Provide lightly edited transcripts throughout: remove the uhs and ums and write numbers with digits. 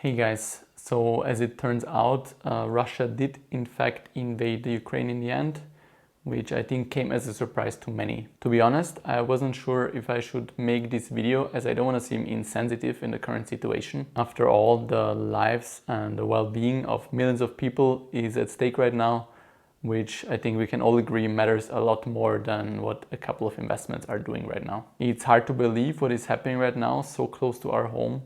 Hey guys, so as it turns out, Russia did in fact invade the Ukraine in the end, which I think came as a surprise to many. To be honest, I wasn't sure if I should make this video as I don't want to seem insensitive in the current situation. After all, the lives and the well-being of millions of people is at stake right now, which I think we can all agree matters a lot more than what a couple of investments are doing right now. It's hard to believe what is happening right now so close to our home.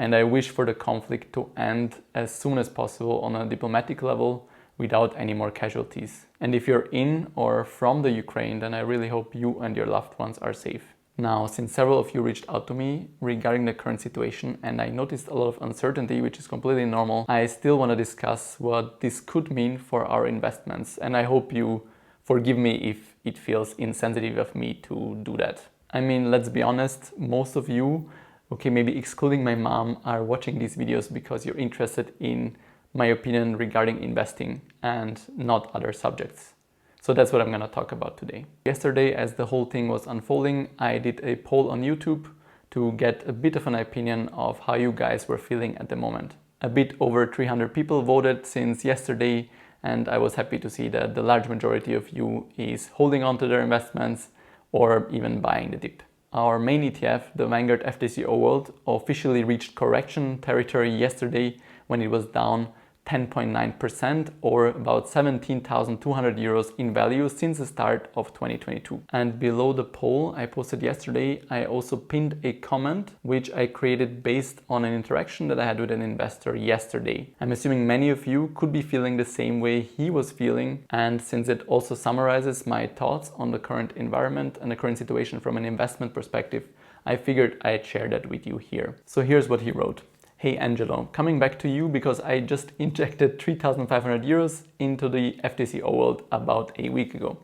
And I wish for the conflict to end as soon as possible on a diplomatic level without any more casualties. And if you're in or from the Ukraine, then I really hope you and your loved ones are safe. Now, since several of you reached out to me regarding the current situation and I noticed a lot of uncertainty, which is completely normal, I still want to discuss what this could mean for our investments. And I hope you forgive me if it feels insensitive of me to do that. I mean, let's be honest, most of you, okay, maybe excluding my mom, are watching these videos because you're interested in my opinion regarding investing and not other subjects. So that's what I'm going to talk about today. Yesterday, as the whole thing was unfolding, I did a poll on YouTube to get a bit of an opinion of how you guys were feeling at the moment. A bit over 300 people voted since yesterday, and I was happy to see that the large majority of you is holding on to their investments or even buying the dip. Our main ETF, the Vanguard FTSE World, officially reached correction territory yesterday when it was down 10.9% or about 17,200 euros in value since the start of 2022. And below the poll I posted yesterday, I also pinned a comment which I created based on an interaction that I had with an investor yesterday. I'm assuming many of you could be feeling the same way he was feeling, and since it also summarizes my thoughts on the current environment and the current situation from an investment perspective, I figured I'd share that with you here. So here's what he wrote. Hey Angelo, coming back to you because I just injected 3,500 euros into the FTSE World about a week ago.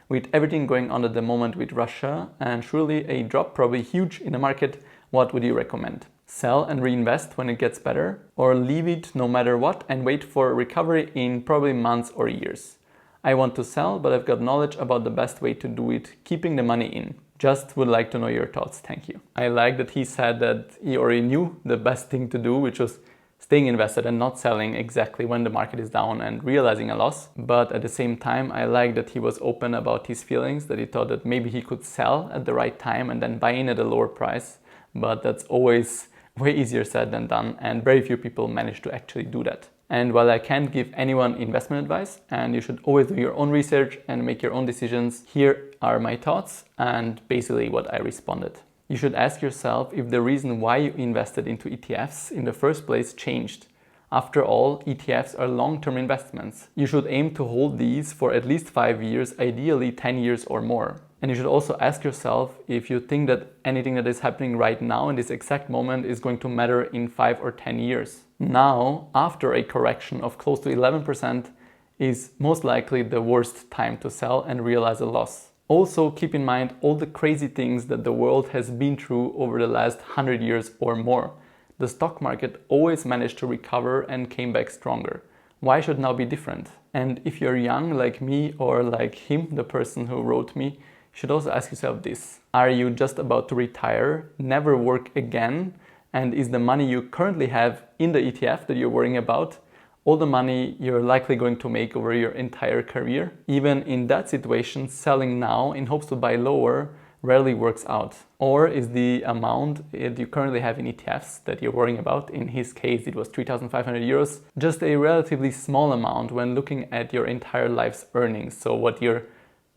With everything going on at the moment with Russia and surely a drop probably huge in the market, what would you recommend? Sell and reinvest when it gets better, or leave it no matter what and wait for a recovery in probably months or years? I want to sell, but I've got knowledge about the best way to do it, keeping the money in. Just would like to know your thoughts, thank you. I like that he said that he already knew the best thing to do, which was staying invested and not selling exactly when the market is down and realizing a loss. But at the same time, I like that he was open about his feelings, that he thought that maybe he could sell at the right time and then buy in at a lower price. But that's always way easier said than done, and very few people manage to actually do that. And while I can't give anyone investment advice, and you should always do your own research and make your own decisions, here are my thoughts and basically what I responded. You should ask yourself if the reason why you invested into ETFs in the first place changed. After all, ETFs are long-term investments. You should aim to hold these for at least 5 years, ideally 10 years or more. And you should also ask yourself if you think that anything that is happening right now in this exact moment is going to matter in 5 or 10 years. Now, after a correction of close to 11%, is most likely the worst time to sell and realize a loss. Also, keep in mind all the crazy things that the world has been through over the last 100 years or more. The stock market always managed to recover and came back stronger. Why should now be different? And if you're young like me or like him, the person who wrote me, you should also ask yourself this. Are you just about to retire, never work again? And is the money you currently have in the ETF that you're worrying about all the money you're likely going to make over your entire career? Even in that situation, selling now in hopes to buy lower rarely works out. Or is the amount that you currently have in ETFs that you're worrying about, in his case it was 3,500 euros, just a relatively small amount when looking at your entire life's earnings, so what you're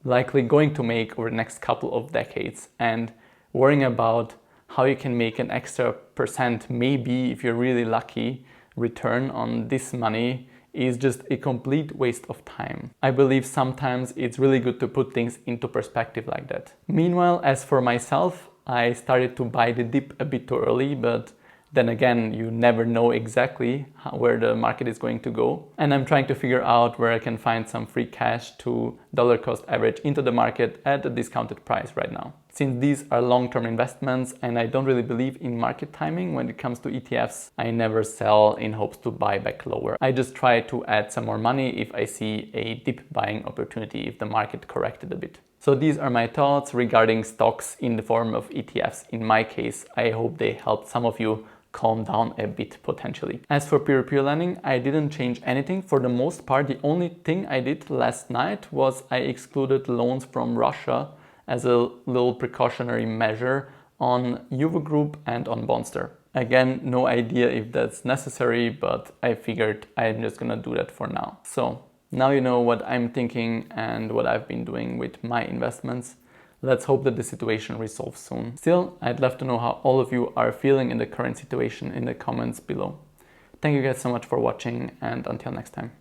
likely going to make over the next couple of decades, and worrying about how you can make an extra percent, maybe if you're really lucky, return on this money is just a complete waste of time. I believe sometimes it's really good to put things into perspective like that. Meanwhile, as for myself, I started to buy the dip a bit too early, but then again, you never know exactly where the market is going to go. And I'm trying to figure out where I can find some free cash to dollar cost average into the market at a discounted price right now. Since these are long-term investments and I don't really believe in market timing when it comes to ETFs, I never sell in hopes to buy back lower. I just try to add some more money if I see a dip buying opportunity, if the market corrected a bit. So these are my thoughts regarding stocks in the form of ETFs. In my case, I hope they helped some of you calm down a bit potentially. As for peer-to-peer lending, I didn't change anything. For the most part, the only thing I did last night was I excluded loans from Russia as a little precautionary measure on Yuva Group and on Bonster. Again, no idea if that's necessary, but I figured I'm just gonna do that for now. So now you know what I'm thinking and what I've been doing with my investments. Let's hope that the situation resolves soon. Still, I'd love to know how all of you are feeling in the current situation in the comments below. Thank you guys so much for watching, and until next time.